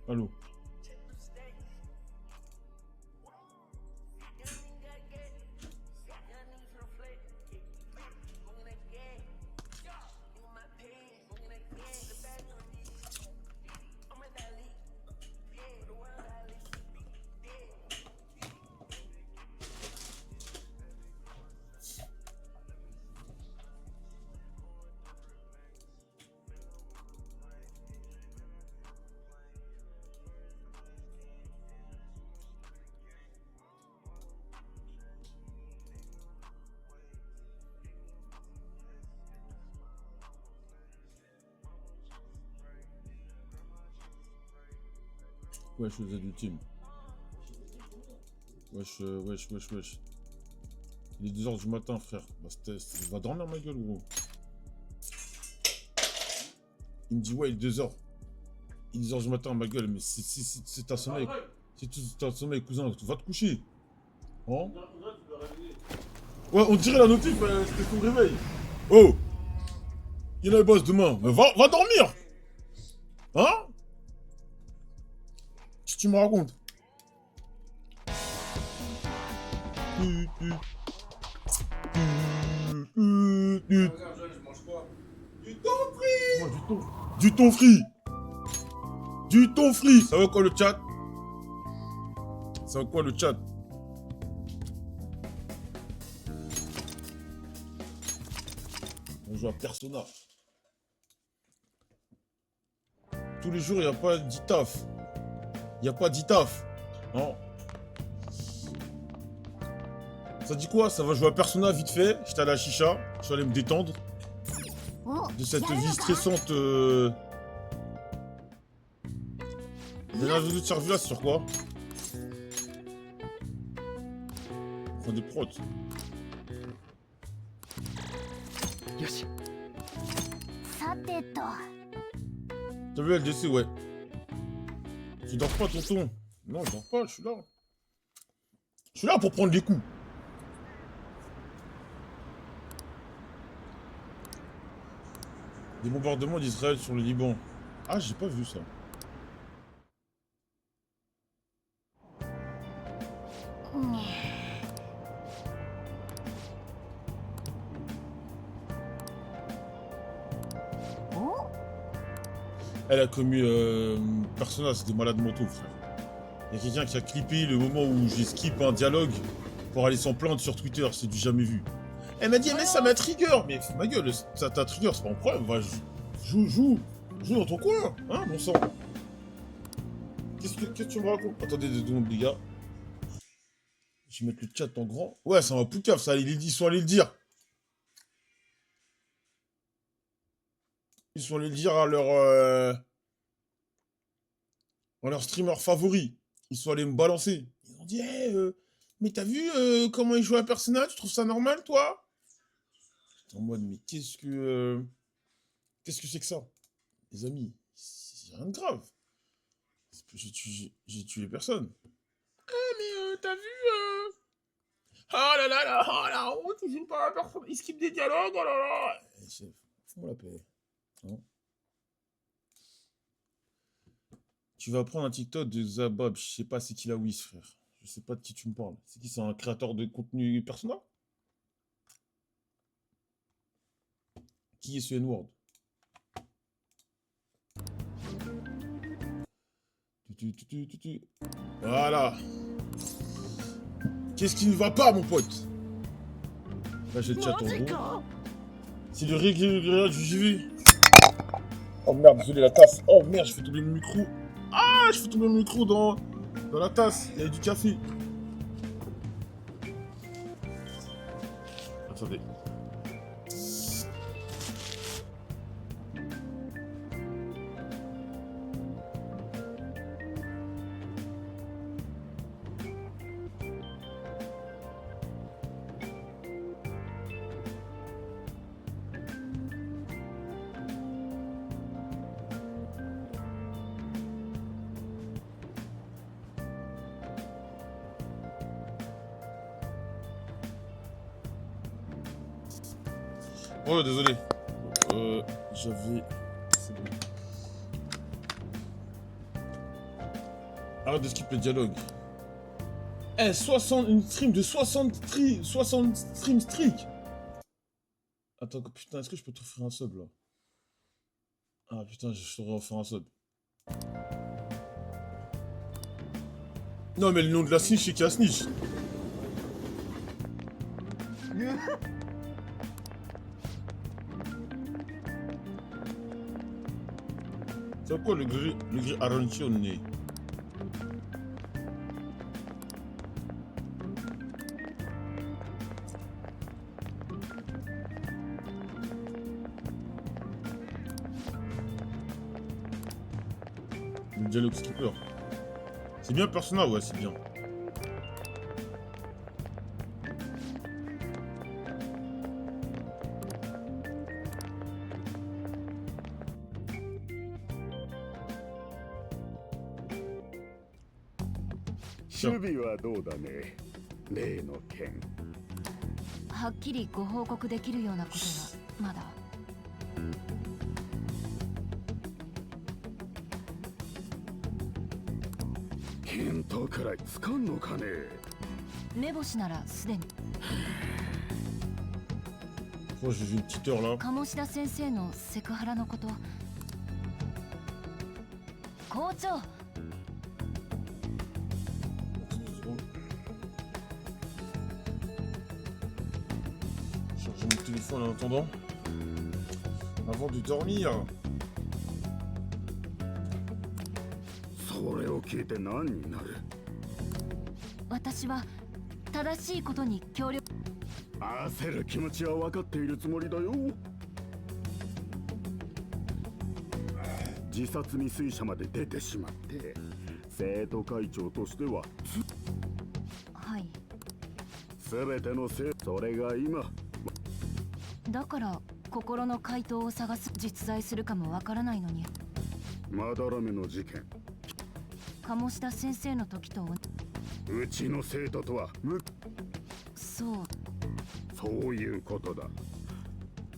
Allô. Wesh, vous êtes du team. Wesh, wesh. Il est 2h du matin, frère. Bah, va dormir, ma gueule, gros. Il me dit, ouais, il est 2h. Il est 2h du matin, ma gueule. Mais si t'as sommeil, si t'as sommeil, cousin, va te coucher. Hein? Ouais, on dirait la notif, c'était ton réveil. Oh! Il y a le boss demain. Mais va dormir! Hein? Qu'est-ce que tu me racontes? Je mange quoi? Du thon frit! Moi, du thon. Du thon frit! Du thon frit! Ça va quoi le chat? Ça va quoi le chat? On joue à Persona. Tous les jours, il n'y a pas d'itaf. Il n'y a pas d'itaf. Non. Ça dit quoi? Ça va jouer à Persona vite fait. J'étais à la chicha. Je suis allé me détendre. De cette vie stressante. Dernière vidéo de servi là, c'est sur quoi? On prend des prods. Yoshi. T'as vu LDC, ouais. Tu dors pas, tonton? Non, je dors pas, je suis là. Je suis là pour prendre les coups. Des bombardements d'Israël sur le Liban. Ah, j'ai pas vu ça. Elle a commis Persona, c'est des malades mentaux, frère. Il y a quelqu'un qui a clippé le moment où j'ai skip un dialogue pour aller s'en plaindre sur Twitter, c'est du jamais vu. Elle m'a dit, mais ça m'a trigger. Mais ma gueule, ça t'a trigger, c'est pas un problème. Va, joue dans ton coin, hein, bon sang. Qu'est-ce que tu me racontes? Attendez 2 secondes, les gars. Je vais mettre le chat en grand. Ouais, ça m'a poucave, ça, ils sont allés le dire. Ils sont allés le dire à leur streamer favori. Ils sont allés me balancer. Ils ont dit, hey, mais t'as vu comment il joue un personnage? Tu trouves ça normal, toi? J'étais en mode, mais qu'est-ce que c'est que ça? Les amis, c'est rien de grave. J'ai tué personne. Eh, mais t'as vu oh là là là, oh la honte, il joue pas à personne. Il skip des dialogues, oh là là. Eh, chef, fous-moi la paix. Hein? Tu vas prendre un TikTok de Zabab, je sais pas c'est qui la Wiz, frère. Je sais pas de qui tu me parles. C'est qui? C'est un créateur de contenu personnel? Qui est ce N-word? Voilà. Qu'est-ce qui ne va pas, mon pote? Là, j'ai le chat en gros. C'est le régulier du JV. Oh merde, désolé, la tasse. Oh merde, je fais tomber le micro. Ah, je fais tomber le micro dans la tasse. Il y a du café. Attendez. Oh, désolé. J'avais... C'est bon. Arrête de skip le dialogue. Eh, 60, une stream de 60 stream streak. Attends, putain, est-ce que je peux te refaire un sub là? Ah putain, je devrais refaire un sub. Non mais le nom de la snitch c'est qu'à snitch. C'est quoi le gris arancione? Le dialogue skipper. C'est bien Persona, ouais, c'est bien. Tiens. 守備はどうだね例の件はっきりご報告できるようなことはまだ。見当くらいつかんのかね目星ならすでに。 Oh, j'ai vu une petite heure là. 鴨志田先生のセクハラのこと。校長。 Charger mon téléphone en attendant. Avant de dormir. それを聞いて何になる私は正しいことに協力。 焦る気持ちは分かっているつもりだよ自殺未遂者まで出てしまって生徒会長としてははい。全てのせいそれが今だから心の回答を探す。実在するかもわからないのに。まだらめの事件鴨志田先生の時と。うちの生徒とはそう。 そういうことだ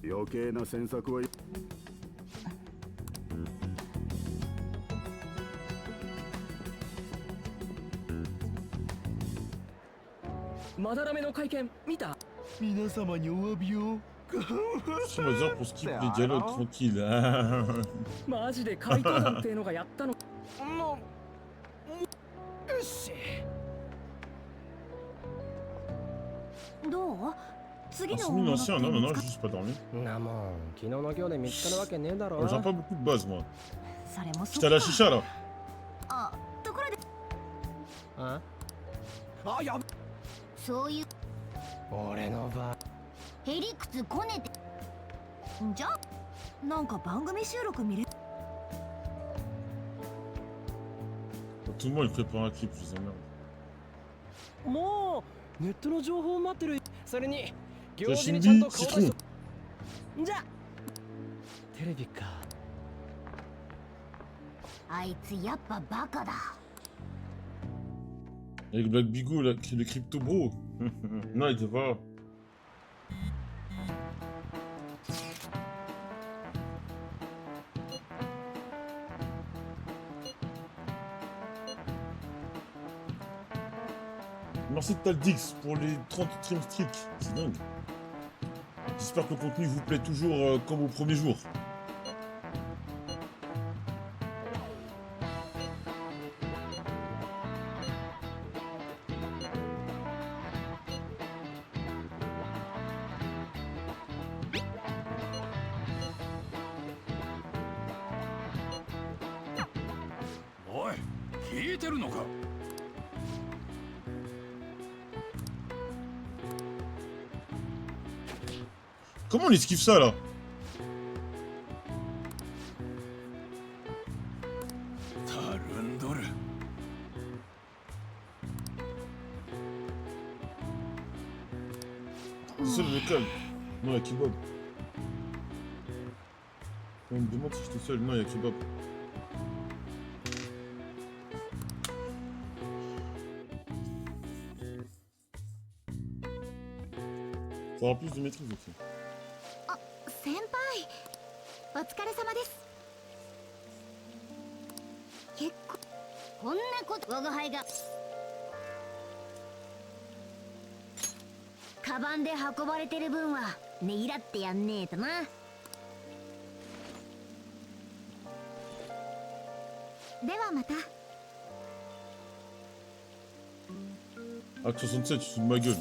余計な詮索はまだらめの会見見た？皆様にお詫びを Ça va dire pour skip les dialogues tranquilles. マジで怪盗団ってのがやったの。もうよし。どう？次 Ah, の c'est mis l'ancien, non, non, non, j'ai juste pas dormi. なもん昨日の今日で見つかるわけねえだろ。 J'ai pas beaucoup de base, moi. それもそ J'étais à la chicha là. あ、ところであ？あ、やべ。そういう俺の場合。へりくつこねて。じゃあなんか番組収録見れ。 Tout le monde il prépare un clip, je les emmerde. もうネットの情報を待ってる。それに行事に Shinbi ちゃんと顔出 Citron. し。じゃあテレビか。あいつやっぱバカだ。 Avec Black Bigot, là, le crypto bro. Non, il était pas là. Merci de Taldix pour les 30 stream streak. C'est dingue. J'espère que le contenu vous plaît toujours comme au premier jour. Comment on esquive ça là? C'est seul le local. Non, il y a Kebab. On me demande si j'étais seul. Non, il y a Kebab. Ça aura plus de maîtrise aussi. 先輩、お疲れ様です。結構こんなこと我が輩がカバンで運ばれてる分はねぎらってやんねえとな。ではまた。 Acte 67, tu te fous de ma gueule.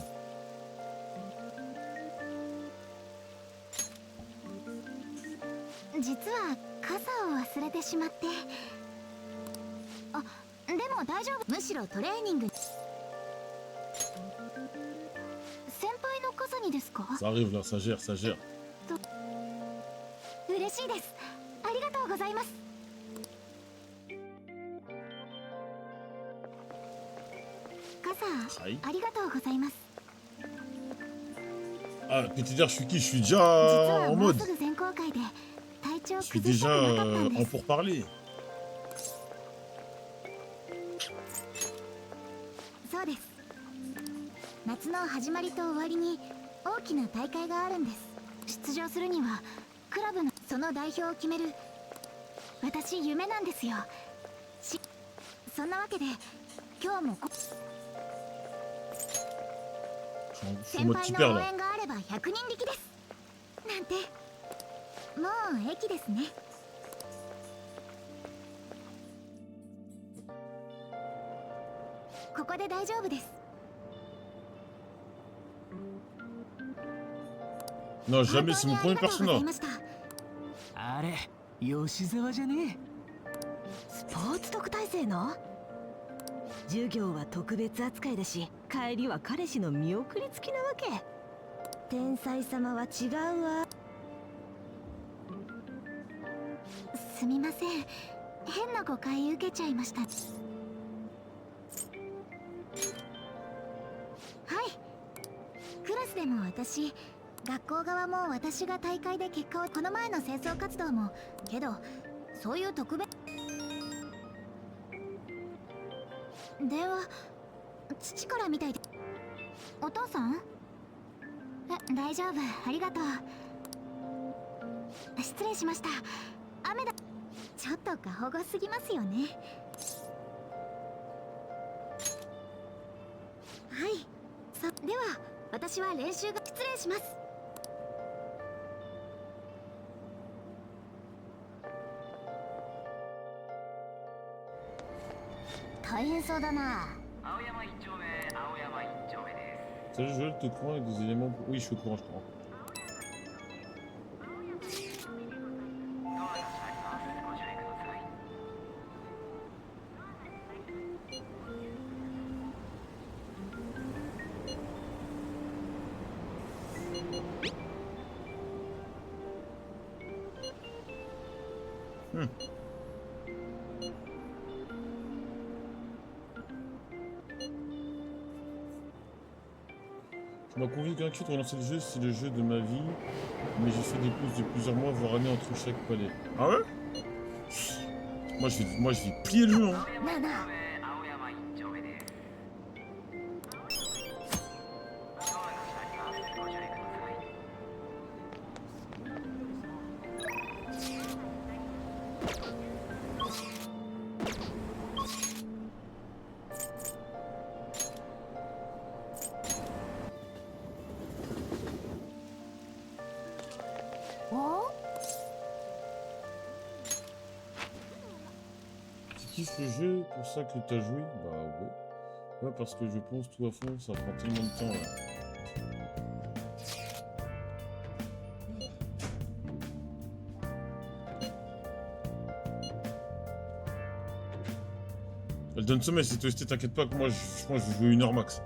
実は傘を忘れてしまって。あ、でも大丈夫。むしろトレーニング。先輩の傘にですか？ Ça arrive là, ça gère, ça gère. 嬉しいです。ありがとうございます。傘、はい。ありがとうございます。 Ah, petit d'air, je suis qui? Je suis 実 déjà は en もう mode. すぐ選考会で体調 Je suis 崩したく déjà なかったんで en す。 pourparler. そうです。夏の始まりと終わりに大きな大会があるんです。出場するにはクラブのその代表を決める私夢なんですよ。そんなわけで今日も Je suis en 先 mode 輩 hyper の応 là. 援があれば100人力ですなんて。もう駅ですね。ここで大丈夫です。 Non, jamais, c'est 本 mon 当に premier ありがとうござい personnage. ました。あれ吉沢じゃねえ。スポーツ特待生の授業は特別扱いだし、帰りは彼氏の見送り付きなわけ。天才様は違うわ。すみません、変な誤解受けちゃいました。はい、クラスでも私、学校側も私が大会で結果を、この前の清掃活動もけど、そういう特別電話、父からみたいで。お父さん？大丈夫、ありがとう。失礼しました。雨だ。ちょっと過保護すぎますよね。はい。では私は練習が失礼します。大変そうだな。青山一丁目、青山一丁目です。 Salut, je veux te courant avec des éléments. Oui, je suis au courant, je crois. うん。Je m'as convaincu de relancer le jeu, c'est le jeu de ma vie, mais j'ai fait des pauses de plusieurs mois, voire années entre chaque palais. Ah ouais? Moi je vais plier le jeu, hein. なあなあ。青山一丁目です。ドアが閉まります。ご注意ください。 お？ Tu kiffes le jeu, pour ça que t'as joué? Bah ouais. Ouais, parce que je pense tout à fond, ça prend tellement de temps là. Elle donne sommeil, c'est testé, t'inquiète pas que moi je pense que je joue 1 heure max.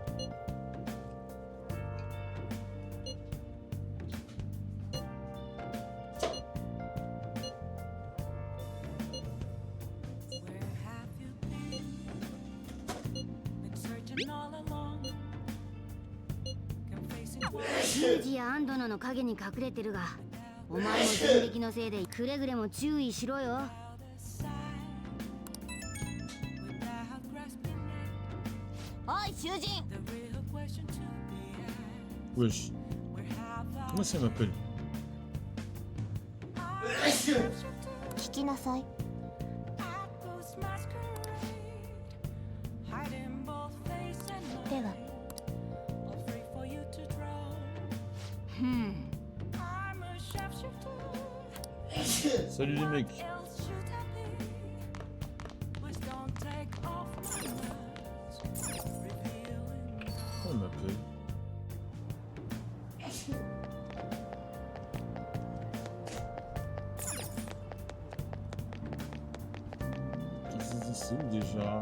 ユージやアンドナの影に隠れてるが、お前も前歴のせいでくれぐれも注意しろよ。おい囚人。 Wesh. Comment ça m'appelle? 聞きなさい。Salut les mecs. On m'appelle. C'est où déjà?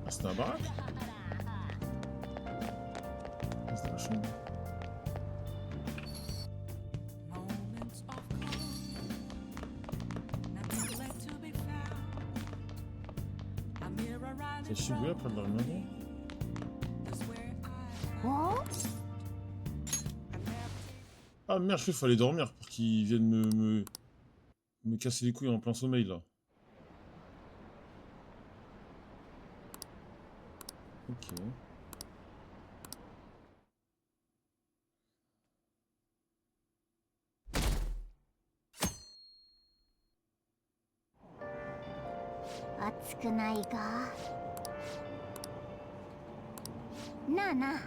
Ah, c'était un baraque? Ah, c'était la chambre. C'est Shibuya près de la maison? Oh, Ah merde, je crois qu'il fallait dormir pour qu'ils viennent me casser les couilles en plein sommeil là. Ok.暑くないか。なあなあ。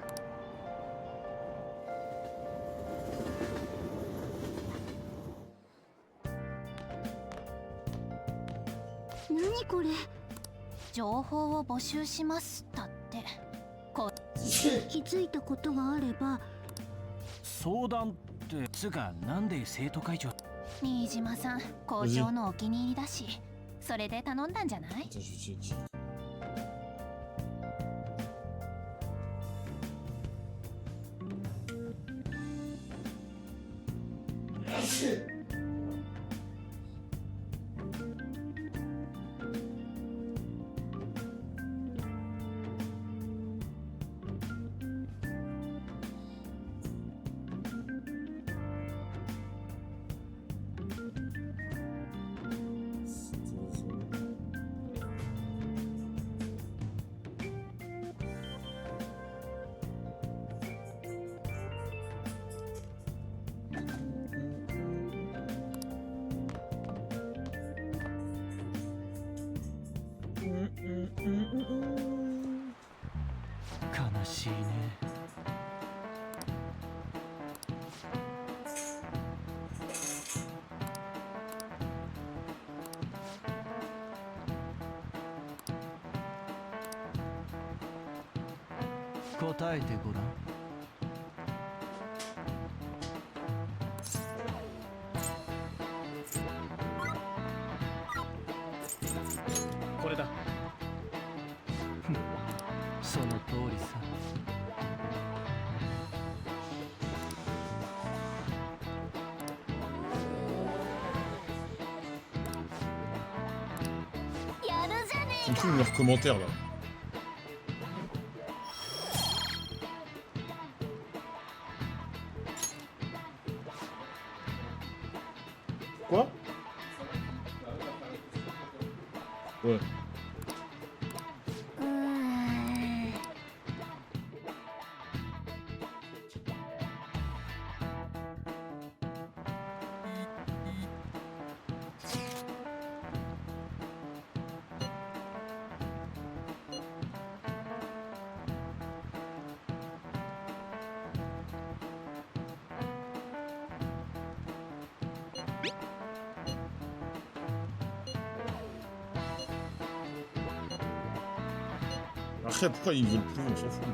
何これ。情報を募集しますだって気づいたことがあれば。相談ってつかなんで生徒会長新島さん校長のお気に入りだしそれで頼んだんじゃない？ Attends, je vais checker.悲しいね。答えてごらん。これだ。その通りさ。やるじゃねIls font leurs commentaires là. Quoi? Ouais. うーん。Après, pourquoi ils veulent plus? On s'en fout.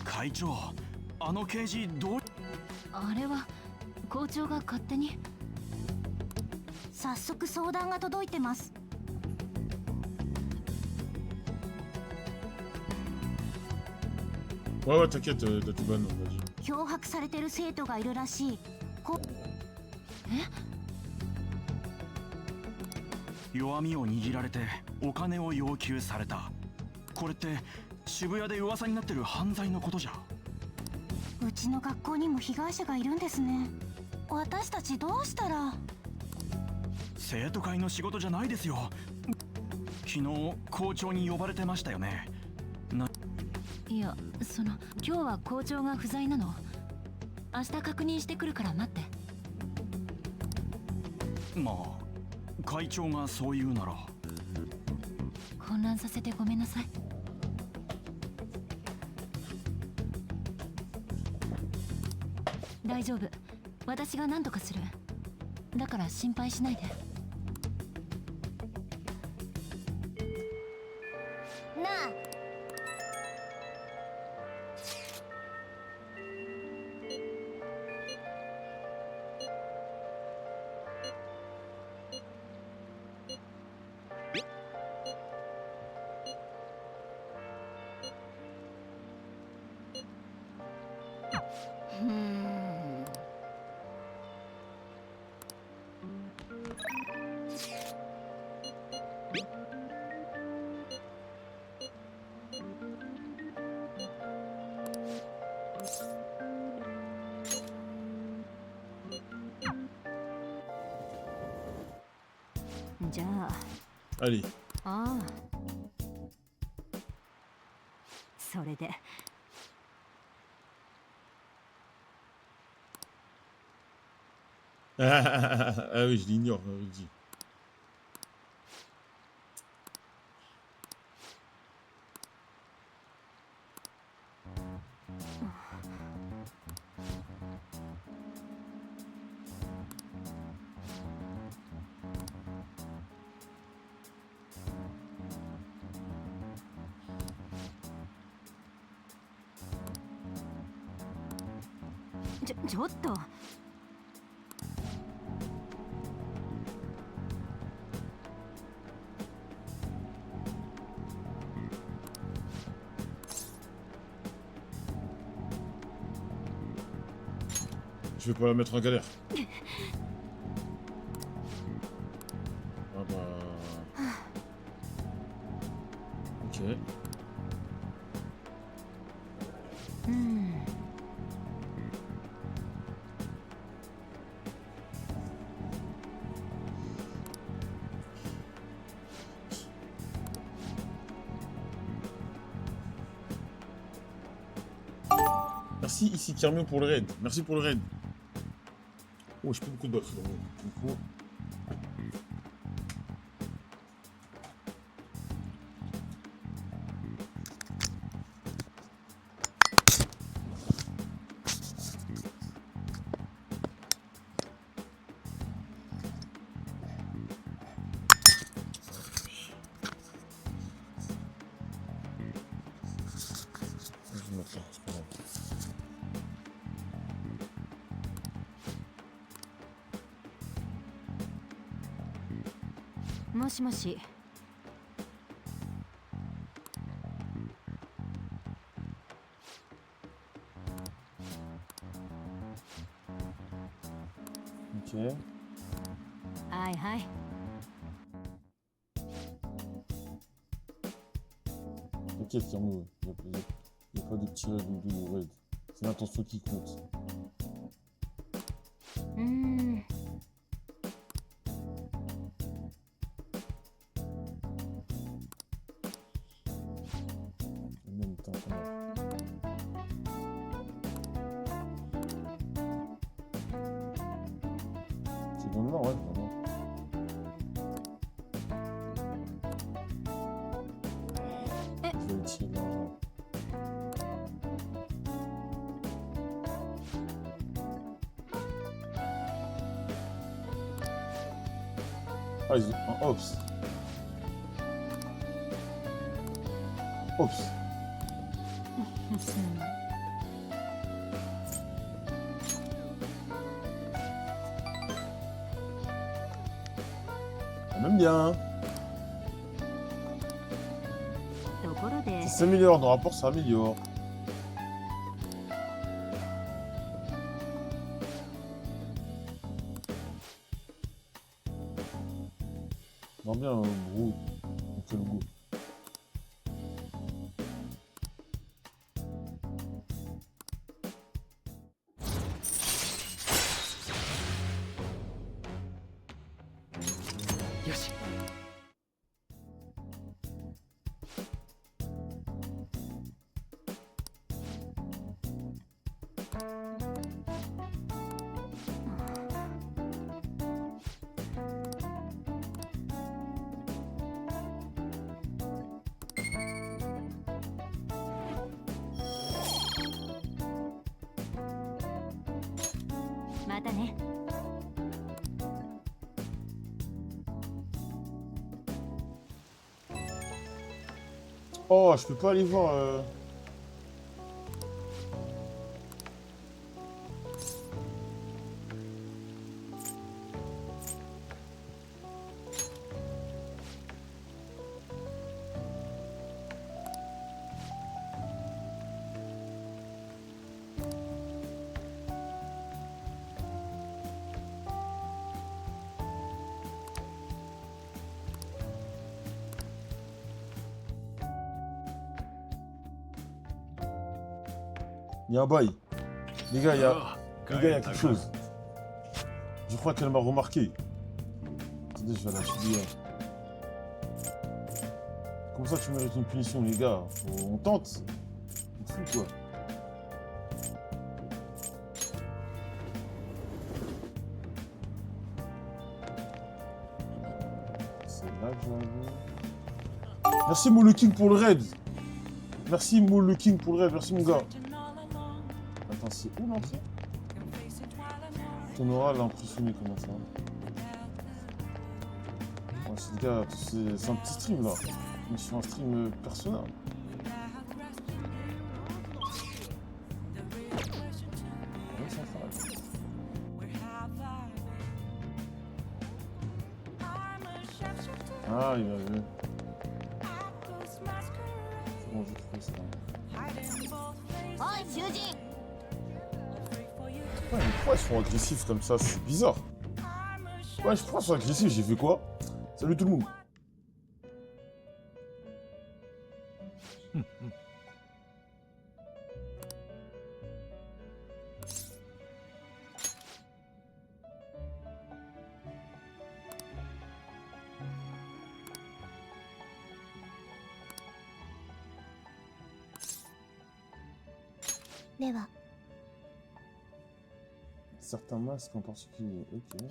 会長、あの刑事どう？あれは校長が勝手に。早速相談が届いてます。Ouais, ouais, t'inquiète, Tatuban, vas-y. 脅迫されてる生徒がいるらしい。弱みを握られてお金を要求された。これって渋谷で噂になってる犯罪のことじゃ。うちの学校にも被害者がいるんですね。私たちどうしたら。生徒会の仕事じゃないですよ。昨日校長に呼ばれてましたよね。いや、今日は校長が不在なの。明日確認してくるから待って。まあ会長がそう言うなら。混乱させてごめんなさい。大丈夫、私が何とかする。だから心配しないで。なあ、じゃあ Allez. ああそれで Ah oui, je l'ignore, on avait dit.ちょっと Je vais pas la mettre en galère. Ah bah... Ok. うん Merci ici Carmio pour le raid. Merci pour le raid. Oh, j'ai pas beaucoup de batterie dans mon micro. Je vais mettre ça, c'est pas grave. もしもし Ok. はいはい T'inquiète Carmio, il n'y a pas de petit raid ou de raid. C'est l'intention qui compte. うーん En même temps, quand même. C'est dans le nord, ouais, dans le nord. Je vais tirer là. Ah, ils ont un Ops. Ops. On aime bien. ところで Ça s'améliore, nos rapports s'améliorent. On a bien un gros. On fait le go. よし。またね。Oh, je peux pas aller voir. Il y a un bail. Les gars, il y a quelque chose. Je crois qu'elle m'a remarqué. Attendez, je vais la subir. Comme ça, tu mérites une punition, les gars. On tente. On fout, quoi. C'est là que j'avais. Merci Molo King pour le raid. Merci Molo King pour le raid. Merci mon gars. Attends, c'est où l'entrée? Ton aura l'a impressionné, comment ça? Ouais, c'est le gars, c'est un petit stream là. Mais sur un stream personnel. Ouais, c'est incroyable. Ah, il a vu. C'est bon, j'ai trouvé ça. おい囚人。 Ouais, mais pourquoi ils sont agressifs comme ça? C'est bizarre. Ouais, je crois qu'ils sont agressifs, j'ai fait quoi? Salut tout le monde. Certains masques en particulier, ok.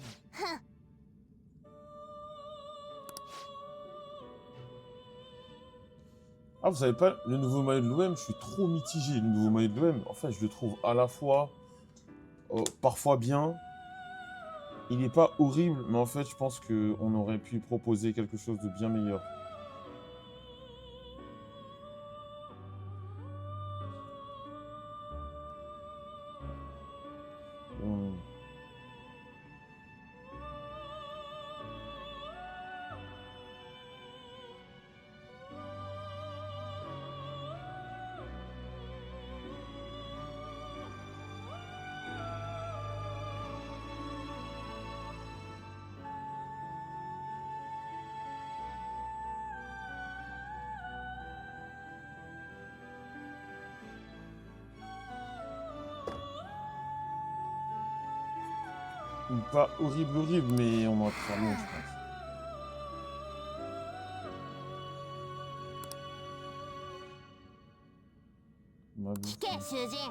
Ah, vous savez pas, le nouveau maillot de l'OM, je suis trop mitigé. Le nouveau maillot de l'OM, en fait, je le trouve à la fois parfois bien. Il n'est pas horrible, mais en fait, je pense qu'on aurait pu proposer quelque chose de bien meilleur. Pas horrible, mais on va faire mieux, je pense. Ma 聞け囚人。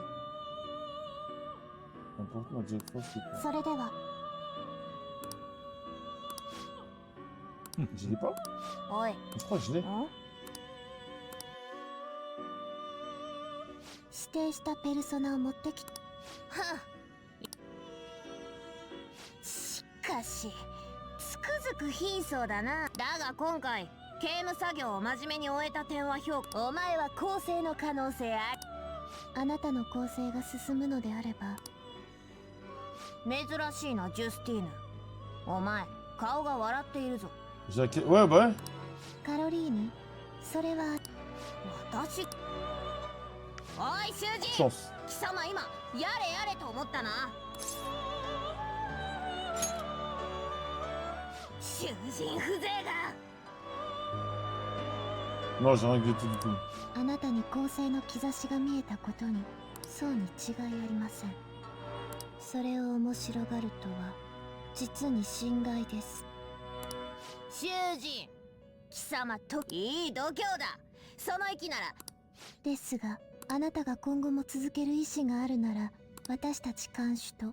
N'importe ma Jack Frost, c'est quoi? それでは Je l'ai pas? おい。 Je crois que je l'ai. ん？ 指定したペルソナを持ってきて。しかしつくづく貧相だな。だが今回刑務作業を真面目に終えた点は評価。お前は更生の可能性あり。あなたの構成が進むのであれば、珍しいなジュスティーヌ。お前顔が笑っているぞ。 Ouais, bah ouais. カロリーヌ、それは私。おい囚人。 Chance. 貴様今やれやれと思ったな。囚人風情が。 Non, j'ai rien regretté du tout. あなたに構成の兆しが見えたことにそうに違いありません。それを面白がるとは実に心外です。囚人貴様といい度胸だ。その息なら。ですがあなたが今後も続ける意思があるなら私たち看守と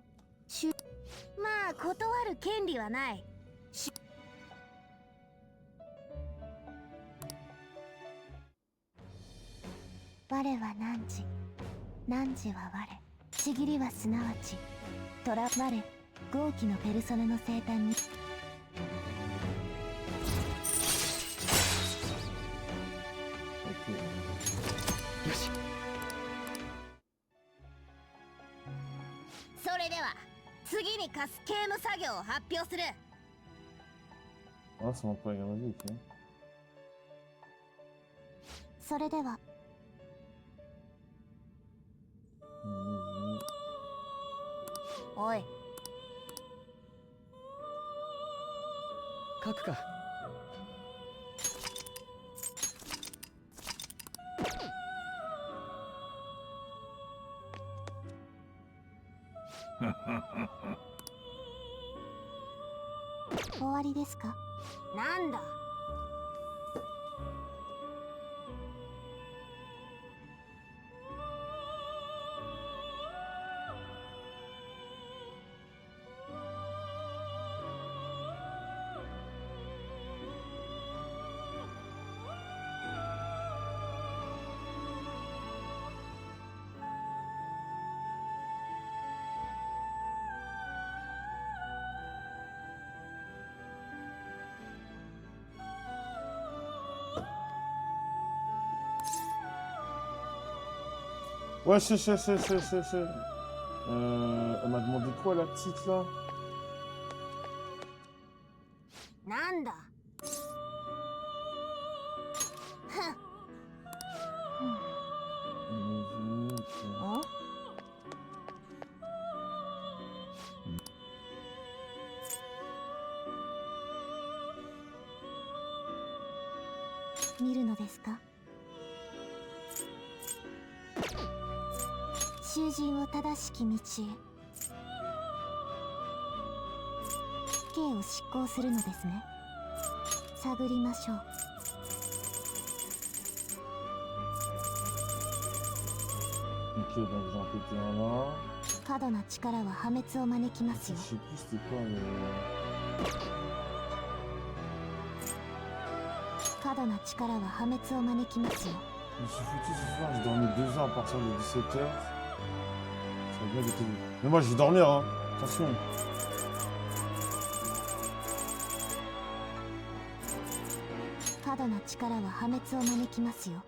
まあ断る権利はない。我は汝、汝は我、ちぎりはすなわち我豪気のペルソナの生誕に。よし。それでは次に課す刑務作業を発表する。 Ah, ça m'a pas aggravé, ok. それではおい書くか。終わりですか。なんだ。Ouais, c'est. Elle m'a demandé quoi, la petite, là? なんだ。ん？見るのですか。囚人を正しき道へ。刑を執行するのですね。探りましょう。Ok, donc j'en pétais un là. 過度な力は破滅を招きますよ。 Je sais plus c'était quoi, mais. 過度な力は破滅を招きますよ。 Je me suis foutu ce soir, j'ai dormi 2 heures à partir de 17h. Ça a bien été. Mais moi je vais dormir, hein. Attention. 過度な力は破滅を招きますよ。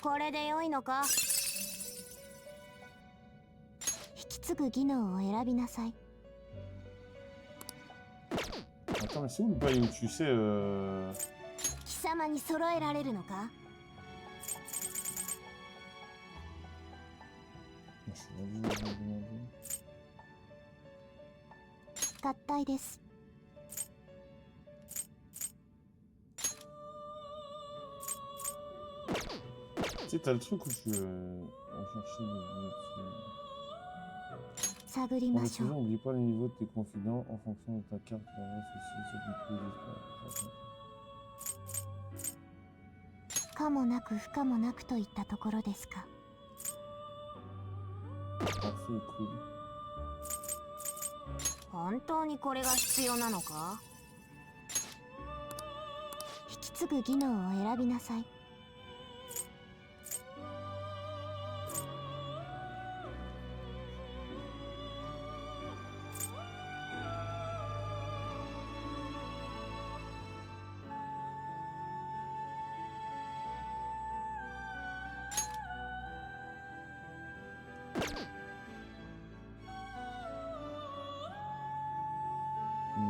これで良いのか。引き継ぐ技能を選びなさい。 Attends, mais c'est où le bail où tu sais. 貴様に揃えられるのか。 Je suis demander. 合体です。 Tu sais, t'as le truc où tu vas chercher les. 探り Pour ま les しょう。 saisons, n'oublie pas les niveaux de tes confidents en fonction de ta carte. Ceci, 可もなく不可もなくといったところですか。 Parfait, cool. 本当にこれが必要なのか。引き継ぐ技能を選びなさい。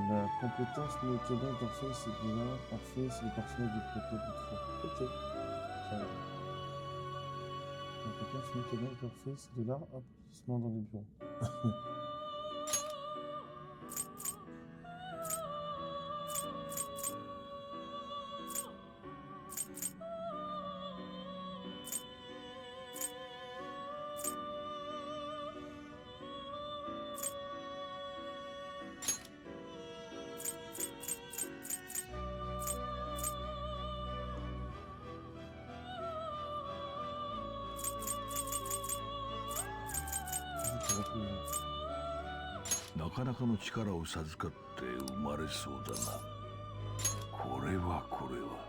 La compétence mécanique d'Orphée, c'est de là. Orphée, c'est le personnage du prototype de fois. Ok. Ça va. La compétence mécanique d'Orphée, c'est de l'art applaudissement dans les bureaux. se retrouve. なかなかの力を授かって生まれそうだな。これはこれは。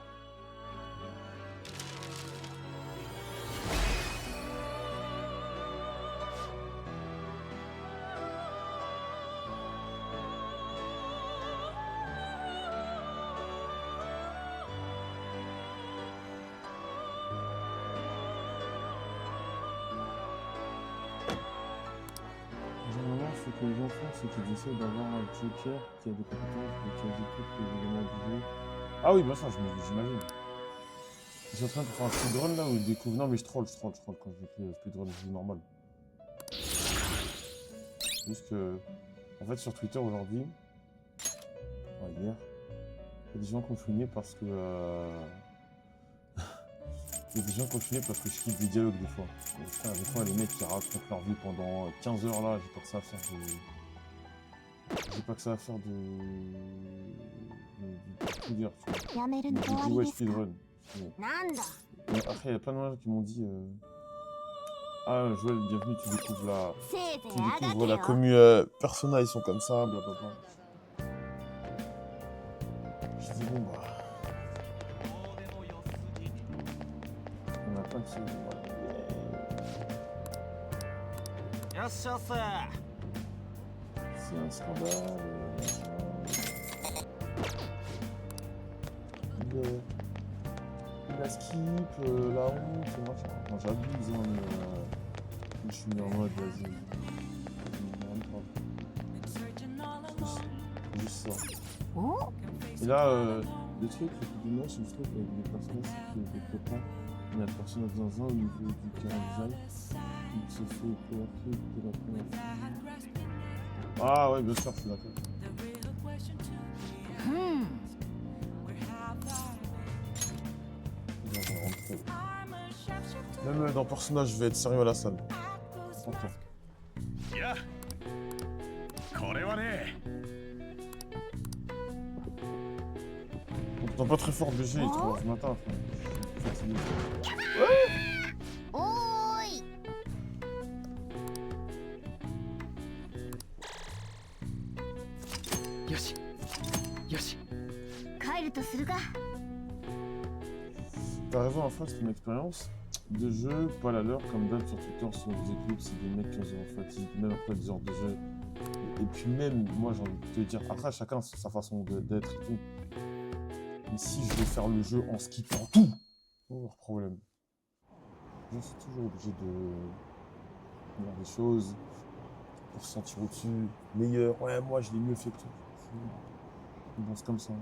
Généralement, ce que les gens font, c'est qu'ils essaient d'avoir un joker qui a des compétences de quasi toutes les éléments du jeu. Ah oui, bah ça, j'imagine. Je suis en train de faire un speedrun là où je découvre. Non, mais je troll quand je fais speedrun, je joue normal. Juste que. En fait, sur Twitter aujourd'hui, enfin, hier, il y a des gens confinés parce que. Il y a des gens confinés parce que je quitte des dialogues des fois. Et putain, des fois, les mecs qui racontent leur vie pendant 15 heures là, j'ai pas que ça à faire de. J'ai pas que ça à faire de couvert, tu vois. やめるの終わ Du り ouais, ですか speedrun. なんだ Mais après, il y a plein de gens qui m'ont dit ah, Joël, bienvenue, tu découvresせいぜい tu あが découvres け la よ commu Persona, ils sont comme ça, blablabla. Je dis bon bah. Il y en a plein qui. Voilà. よっしゃっせ。 C'est un scandale. Il a skip, la honte, machin. Non, j'abuse, hein, mais je suis mis en mode, vas-y. Juste ça. Oh. Et là, le truc, le plus dommage, c'est le truc avec les personnages, c'est que des copains, il y a le personnage dans un au niveau du terrain design, il se fait PRP de la première fois. Ah ouais, bien sûr, je suis d'accord. Même dans personnage, je vais être sérieux à la salle. Pourtant. いや、これはね。 On t'entend pas très fort BG, il est 3h du matin. Je suis fatigué. おーい よしよし。帰るとするか T'as raison, en fait, c'est une expérience de jeu, pas la leur, comme d'hab sur Twitter, si on vous écoute, c'est des mecs qui ont zéro fatigue, même après des heures de jeu. Et puis même, moi j'ai envie de te dire, après chacun sa façon d'être et tout. Mais si je vais faire le jeu en skippant tout, oh, leur problème. Je suis toujours obligé de faire des choses pour se sentir au-dessus, meilleur. Ouais, moi je l'ai mieux fait que toi. Bon, c'est comme ça.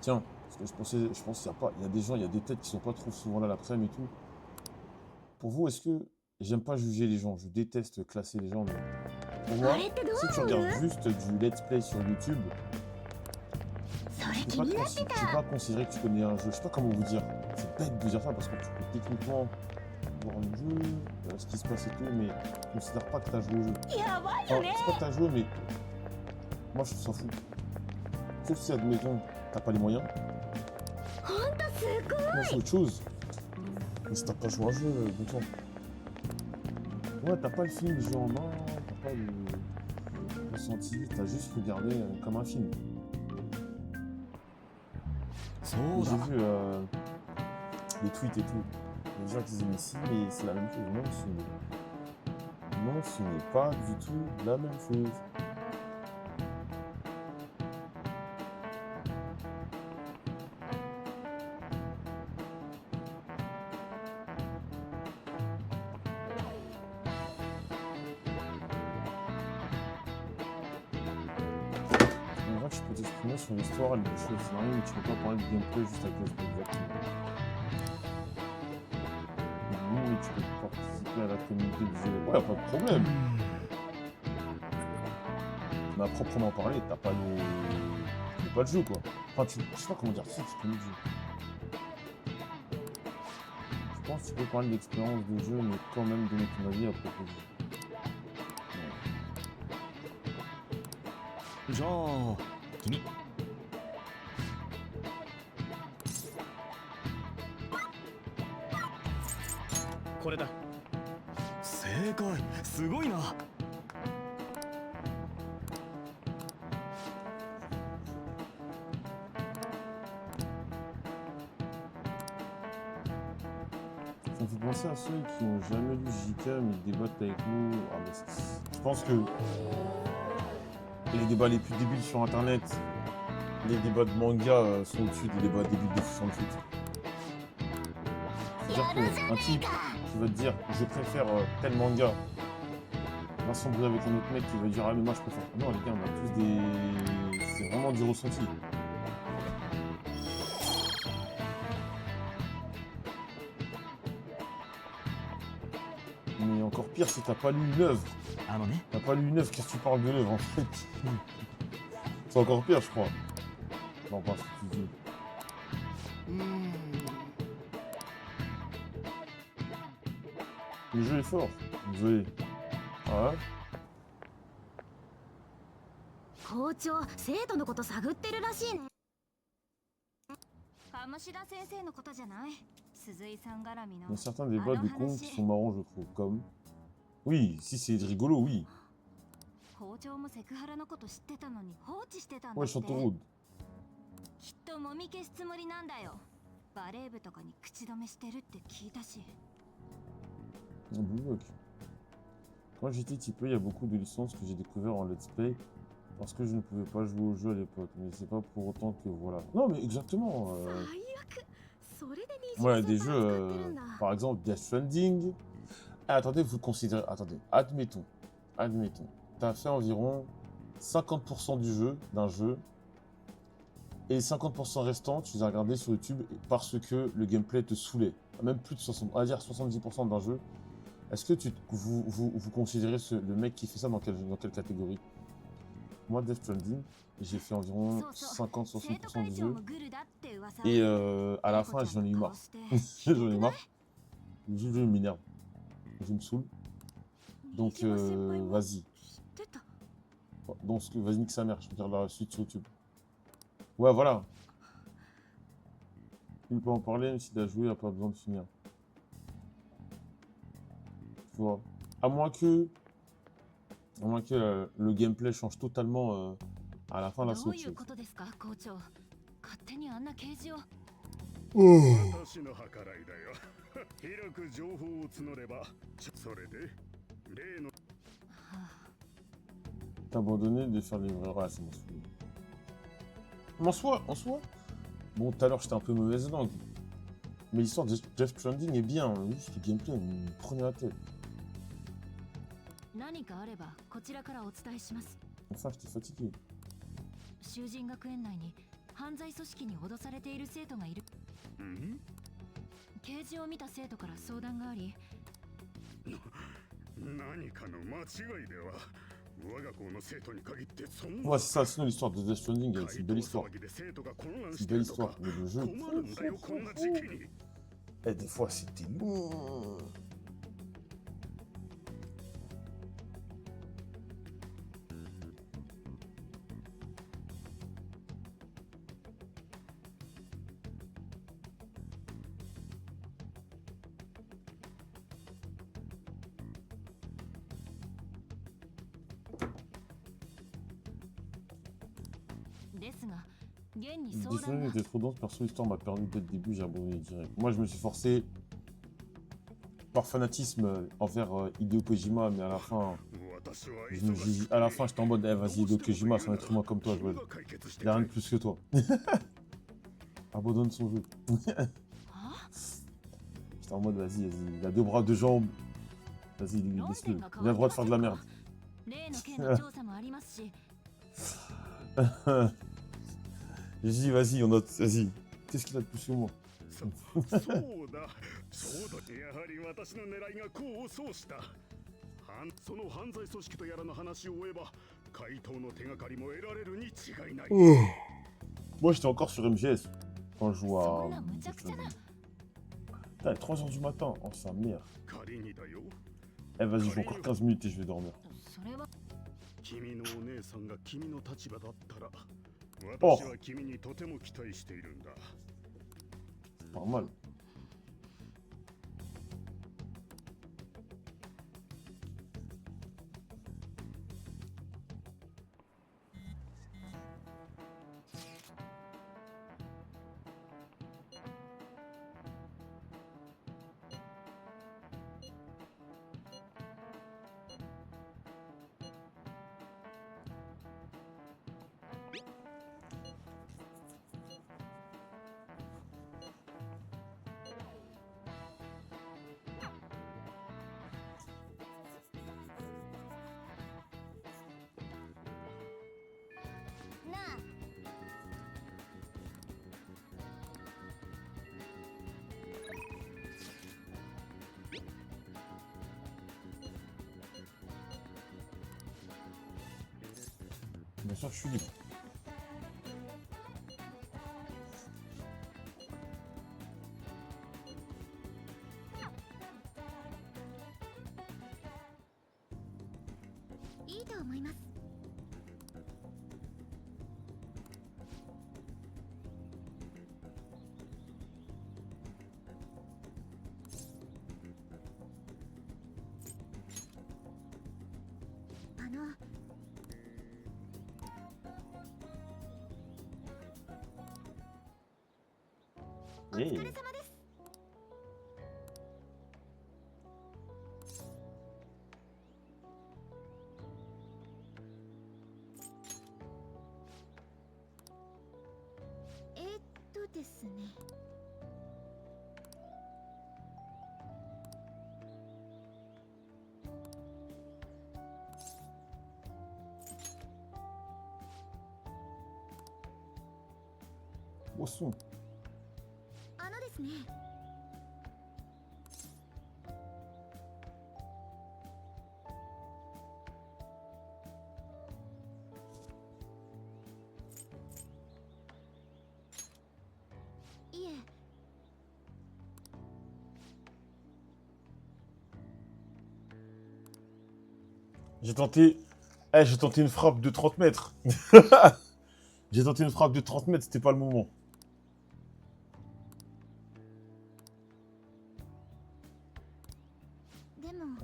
Tiens, parce que je pense qu'il y a des gens, il y a des têtes qui sont pas trop souvent là l'après-midi et tout. Pour vous, est-ce que j'aime pas juger les gens, je déteste classer les gens, mais pour moi, si tu regardes juste du let's play sur YouTube, tu peux pas considérer que tu connais un jeu. Je sais pas comment vous dire. C'est bête de dire ça parce que tu peux techniquement voir le jeu, ce qui se passe et tout, mais considère pas que tu as joué au jeu. Enfin, c'est pas que tu as joué, mais moi je trouve ça fou. Sauf si, admettons, t'as pas les moyens. Moi, c'est autre chose. Mais si t'as pas joué à un jeu, bon sang. Ouais, t'as pas le film jeu en main, t'as pas le ressenti, t'as juste regardé comme un film. Et j'ai vu les tweets et tout. Les gens qui disaient mais si, mais c'est la même chose. Non, ce n'est pas du tout la même chose. En vrai, tu peux t'exprimer sur l'histoire et les choses scénario, mais tu peux pas parler de gameplay juste avec les exactement. Oui, tu peux participer à la communauté du jeu. Ouais, pas de problème. Mais à proprement parler, t'as pas le jeu quoi. Enfin, je sais pas comment dire, si tu connais le jeu. Je pense que tu peux parler de l'expérience de jeu, mais quand même donner ton avis à propos du jeu. じゃあ君これだ。正解、すごいな。Ça me fait penser à ceux qui n'ont jamais lu JK mais qui débattent avec nous. Ah, mais je pense que les débats les plus débiles sur internet, les débats de manga sont au-dessus des débats débiles de foot. C'est-à-dire qu'un type qui va te dire je préfère tel manga va s'embrouiller avec un autre mec qui va dire ah mais moi je préfère. Non les gars, on a tous des. C'est vraiment du ressenti. Mais encore pire si t'as pas lu une œuvre. あのね、 T'as pas lu une œuvre, qu'est-ce que tu parles de l'œuvre en fait? C'est encore pire je crois. Non pas ce que tu dis. Le jeu est fort. Désolé. Ah ouais? 校長、生徒のこと探ってるらしいね。鴨志田先生のことじゃない。鈴井さん絡みの。 Il y a certains débats de cons qui sont marrants je trouve. Comme. Oui, si c'est rigolo, oui. 校長もセクハラのこと知ってたのに放置してたんだOuais, って。 Châteauroud. きっともみ消すつもりなんだよ。バレー部とかに口止めしてるって聞いたし。 Quand j'étais typé, il y a beaucoup de licences que j'ai découvert en let's play parce que je ne pouvais pas jouer au jeu à l'époque. Mais c'est pas pour autant que voilà. Non, mais exactement. Ouais, des jeux, par exemple Death Stranding. Ah, attendez, vous considérez. Attendez, admettons. T'as fait environ 50% du jeu, d'un jeu. Et les 50% restants, tu les as regardés sur YouTube parce que le gameplay te saoulait. Même plus de 60, on va dire 70% d'un jeu. Est-ce que vous considérez le mec qui fait ça dans quelle catégorie? Moi, Death Stranding, j'ai fait environ 50-60% du jeu. Et à la fin, j'en ai eu marre. J'en ai eu marre. Le jeu m'énerve. Je me saoule. Donc, vas-y. Donc, vas-y, nique sa mère. Je regarde la suite sur YouTube. Ouais, voilà. Il peut en parler, même s'il a joué, il n'a pas besoin de finir. Tu vois. À moins que le gameplay change totalement à la fin, là, c'est autre chose. 私の計らいだよ。広く情報を募れば、それで例の T'as abandonné de faire les vraies races, en soi, bon, tout à l'heure, j'étais un peu mauvaise langue. Mais l'histoire de Death Stranding est bien. Juste le gameplay, il me prenait la tête. Enfin, j'étais fatigué. 囚人学園内に犯罪組織に脅されている生徒がいる。掲示を見た生徒から相談があり、何かの間違いでは。我が校の生徒に限ってそんな。 Ouais, c'est ça, sinon l'histoire de Death Stranding, c'est une belle histoire. C'est une belle histoire, mais le jeu. Et des fois, c'était long. Death Stranding était trop dense, perso l'histoire m'a perdu dès le début, j'ai abandonné direct. Moi je me suis forcé par fanatisme envers Hideo Kojima, mais à la fin, j'étais en mode, eh, vas-y Hideo Kojima, c'est un être humain comme toi, il n'y a rien de plus que toi. Abandonne son jeu. J'étais en mode, vas-y, il a deux bras, deux jambes, vas-y, laisse-le, il a le droit de faire de la merde. J'ai dit, vas-y, vas-y. Qu'est-ce qu'il a de plus que moi? やはり私の狙いが功を奏した。その犯罪組織とやらの話を追えば、回答の手がかりも得られるに違いない。Moi, j'étais encore sur MGS quand je joue à. Putain, 3h du matin, oh, sa mère. Eh, vas-y, je joue encore 15 minutes et je vais dormir. 君のお姉さんが君の立場だったら、お私は君にとても期待しているんだ。Pas mal. Bien sûr, je suis libre. Hey. ですね。Boisson. ですね。いえ。J'ai tenté... j'ai tenté une frappe de 30 mètres. J'ai tenté une frappe de 30 mètres, c'était pas le moment.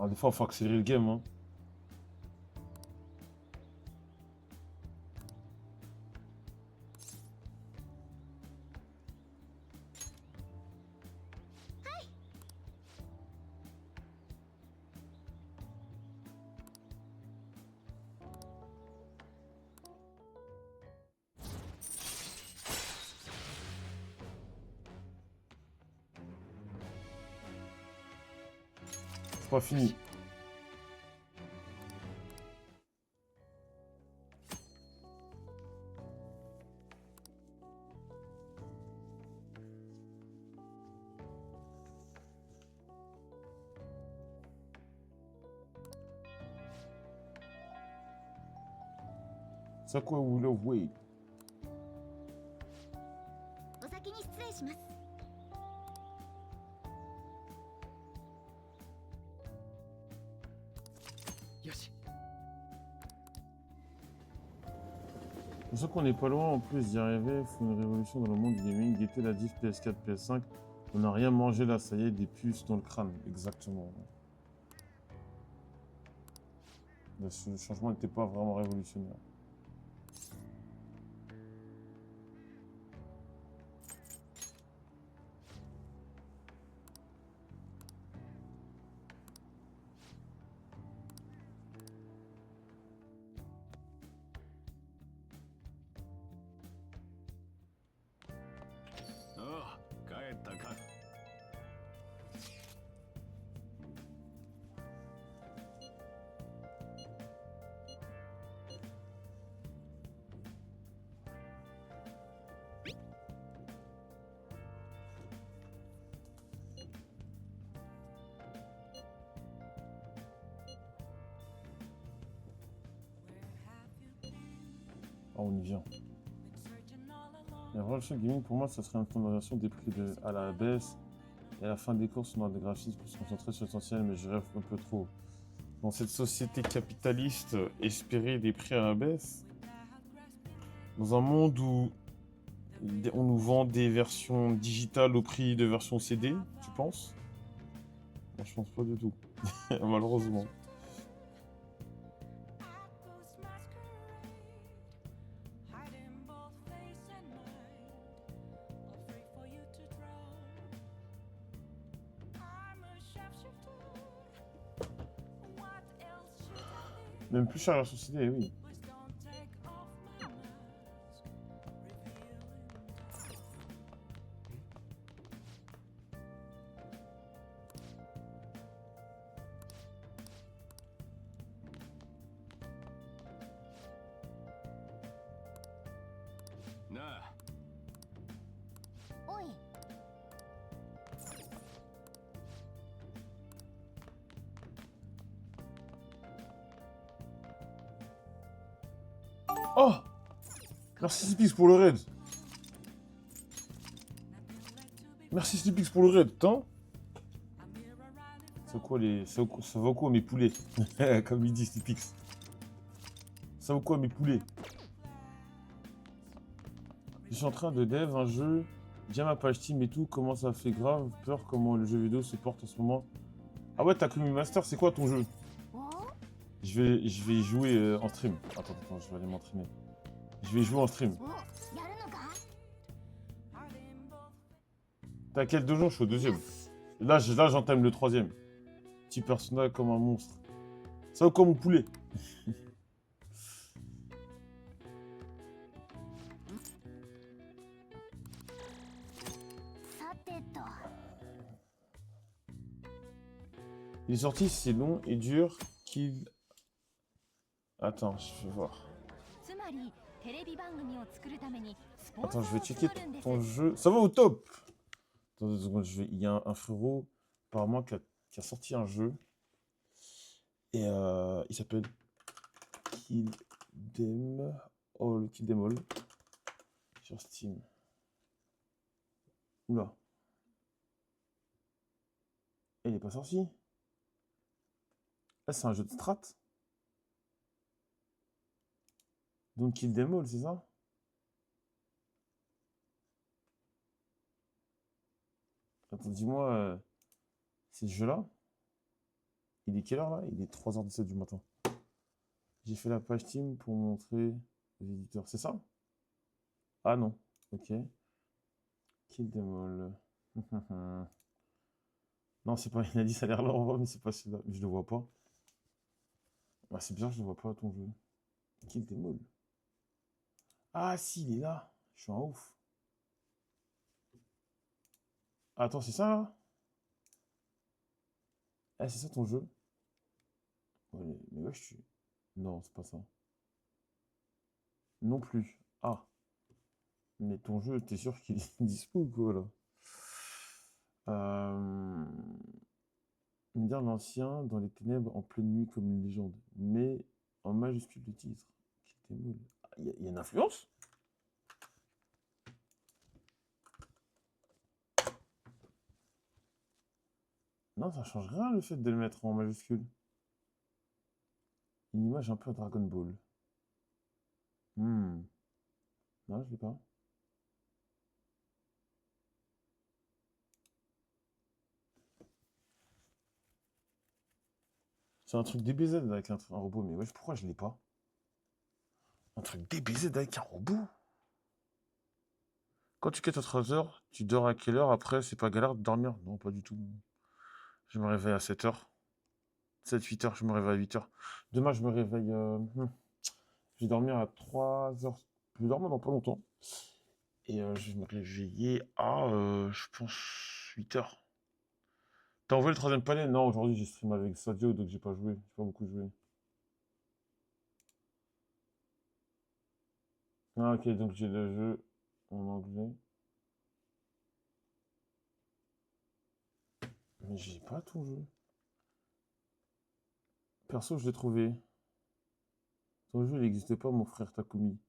Ah, des fois, il faut accélérer le game. Hein. C'est pas fini. C'est quoi vous le voyez? お先に失礼します。よし。 C'est sûr qu'on n'est pas loin en plus d'y arriver. Il faut une révolution dans le monde du gaming. Guetter la diff PS4, PS5. On n'a rien mangé là, ça y est, des puces dans le crâne. Exactement. Le changement n'était pas vraiment révolutionnaire. Ah, on y vient. La révolution gaming, pour moi, ça serait une condamnation des prix à la baisse et à la fin des courses, on a des graphismes pour se concentrer sur l'essentiel, mais je rêve un peu trop. Dans cette société capitaliste, espérer des prix à la baisse. Dans un monde où on nous vend des versions digitales au prix de versions CD, tu penses? Moi, je pense pas du tout. Malheureusement. Même plus cher la version CD, oui. Oh! Merci Slipix pour le raid. Merci Slipix pour le raid, putain. Ça va quoi mes poulets? Comme il dit Slipix. Ça va quoi mes poulets? Je suis en train de dev un jeu. J'ai ma page Steam et tout. Comment ça fait grave peur comment le jeu vidéo se porte en ce moment. Ah ouais, t'as Kumi Master, c'est quoi ton jeu? Je vais y jouer en stream. Attends, je vais aller m'entraîner. Je vais y jouer en stream. T'as quel donjon? Je suis au deuxième. Là j'entame le troisième. Petit personnage comme un monstre. Ça va quoi mon poulet? Il est sorti, c'est long et dur qu'il... Attends, je vais voir. Attends, je vais checker ton jeu. Ça va au top! Attends 2 secondes, il y a un frérot, apparemment, qui a sorti un jeu. Et il s'appelle Kill Them All sur Steam. Oula. Il est pas sorti. Là, c'est un jeu de strat. Donc Kill Them All, c'est ça? Attends, dis-moi, c'est ce jeu-là? Il est quelle heure là? Il est 3h17 du matin. J'ai fait la page Steam pour montrer aux éditeurs. C'est ça? Ah non. Ok. Kill Them All. Non, c'est pas. Il a dit ça a l'air là en vrai, mais c'est pas celui-là. Je le vois pas. Ah, c'est bizarre, je le vois pas ton jeu. Kill Them All. Ah si, il est là. Je suis un ouf. Ah, attends, c'est ça là? Ah, c'est ça ton jeu? Ouais, mais ouais, je suis. Non, c'est pas ça. Non plus. Ah. Mais ton jeu, t'es sûr qu'il est dispo ou quoi là? Dire l'ancien dans les ténèbres en pleine nuit comme une légende. Mais en majuscule le titre. Il y a une influence? Non, ça change rien le fait de le mettre en majuscule. Une image un peu à Dragon Ball. Non, je l'ai pas. C'est un truc DBZ avec un robot, mais wesh, pourquoi je l'ai pas? Un truc DBZ avec un robot? Quand tu quittes à 3 heures, tu dors à quelle heure après? C'est pas galère de dormir? Non, pas du tout. Je me réveille à 7h. 7-8 heures, je me réveille à 8 heures. Demain, je me réveille. Je vais dormir à 3 heures. Je vais dormir dans pas longtemps. Et je vais me réveiller à, je pense, 8 heures. T'as envoyé le 3ème panel? Non, aujourd'hui, j'ai stream avec Sadio, donc j'ai pas joué. J'ai pas beaucoup joué. Ah, ok, donc j'ai le jeu en anglais. Mais j'ai pas ton jeu. Perso, je l'ai trouvé. Ton jeu, il n'existe pas, mon frère Takumi.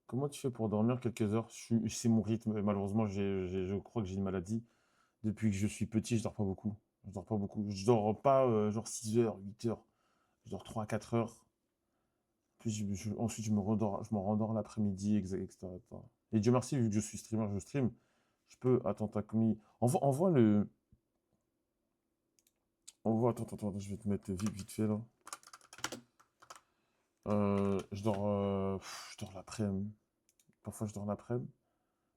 Comment tu fais pour dormir quelques heures? C'est mon rythme. Et malheureusement, je crois que j'ai une maladie. Depuis que je suis petit, je dors pas beaucoup. Je dors pas beaucoup. Je dors pas genre 6 heures, 8 heures. Je dors 3 à 4 heures. Puis ensuite, je me rendors l'après-midi, etc. Et Dieu merci, vu que je suis streamer, je stream. Je peux. Attends, t'as commis. Envoie le. Attends, je vais te mettre vite fait là. Je dors l'après-midi. Parfois, je dors l'après-midi.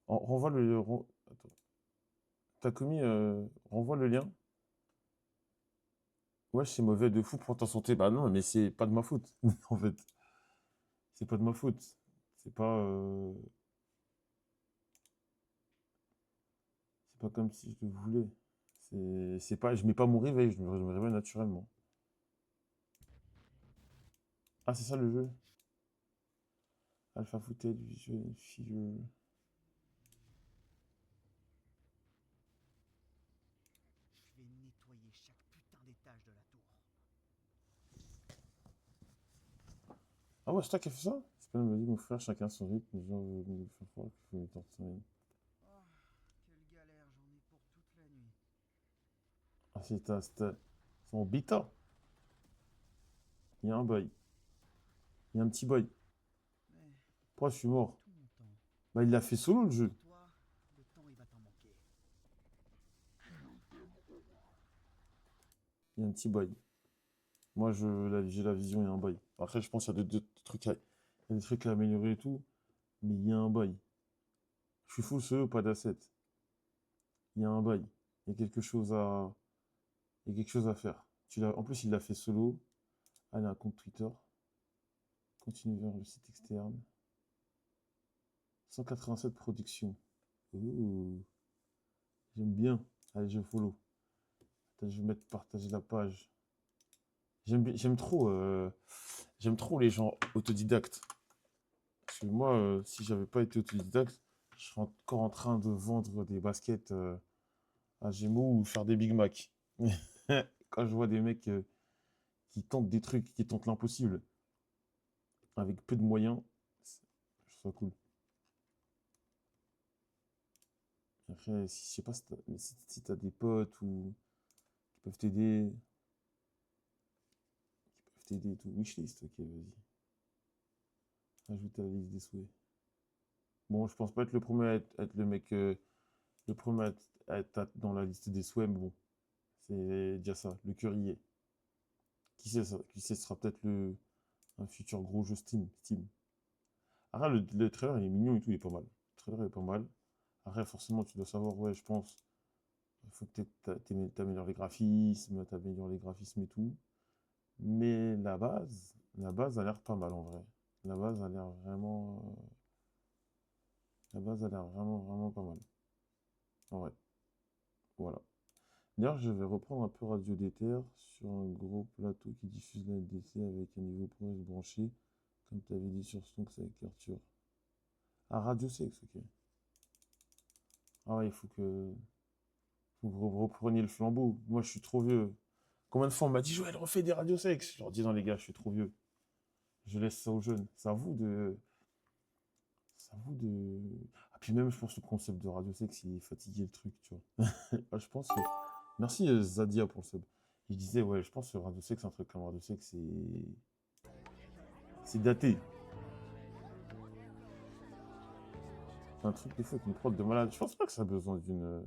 Renvoie le. Attends. T'as commis. Renvoie le lien. Ouais, c'est mauvais de fou pour ta santé. Bah non, mais c'est pas de ma faute. En fait. C'est pas de ma faute. C'est pas. C'est pas comme si je le voulais. C'est pas. Je mets pas mon réveil, je me réveille naturellement. Ah, c'est ça le jeu. Alpha Footage, Visual Figure. Je vais nettoyer chaque putain d'étage de la tour. Ah ouais, c'est toi qui as fait ça? C'est pas me dit mon frère, chacun son rythme, les gens veulent me faire croire qu'il faut mettre en semaine. Oh, quelle galère, j'en ai pour toute la nuit. Ah, c'est en bêta. Il y a un boy. Il y a un petit boy. Mais Pourquoi je suis mort? tout mon temps. Bah, il l'a fait solo le jeu. Toi, le temps il va t'en manquer. Il y a un petit boy. Moi, j'ai la vision, il y a un boy. Après, je pense qu'il y a des trucs il y a des trucs à améliorer et tout. Mais il y a un boy. Je suis full solo, pas d'assets. Il y a un bail. Il y a quelque chose à. Il y a quelque chose à faire. En plus, il l'a fait solo. Allez, un compte Twitter. Continue vers le site externe. 187 productions. Ouh. J'aime bien. Allez, je follow. Attends, je vais mettre partager la page. J'aime trop les gens autodidactes. Parce que moi, si j'avais pas été autodidacte, je serais encore en train de vendre des baskets à Gémeaux ou faire des Big Mac. Quand je vois des mecs qui tentent des trucs, qui tentent l'impossible, avec peu de moyens, je trouve ça cool. Après, je sais pas si t'as des potes ou qui peuvent t'aider. Et tout. Wishlist, ok, vas-y. Ajoute à la liste des souhaits. Bon, je pense pas être le premier à être le mec. Le premier à être dans la liste des souhaits, mais bon. C'est déjà ça, le cœur y est. Qui sait, ça? Qui sait, ce sera peut-être un futur gros jeu Steam. Après, le trailer, il est mignon et tout, il est pas mal. Le trailer est pas mal. Après, forcément, tu dois savoir, ouais, je pense. Il faut peut-être t'améliorer les graphismes, et tout. Mais la base a l'air pas mal en vrai. La base a l'air vraiment. La base a l'air vraiment pas mal. En vrai. Voilà. D'ailleurs, je vais reprendre un peu Radio Déter sur un gros plateau qui diffuse la NDC avec un niveau ProS branché, comme tu avais dit sur Stonks avec Arthur. Ah, Radio Sex, ok. Ah ouais, il faut que vous repreniez le flambeau. Moi, je suis trop vieux. Combien de fois on m'a dit, Joël, refais des Radio Sex? Je leur dis, non, les gars, je suis trop vieux. Je laisse ça aux jeunes. C'est à vous de. Ah, puis même, je pense que le concept de Radio Sex, il est fatigué le truc, tu vois. Ah, je pense que. Merci Zadia pour le sub. Il disait, ouais, je pense que Radio Sex, un truc comme Radio Sex, c'est daté. C'est un truc des fois avec une prod de malade. Je pense pas que ça a besoin d'une.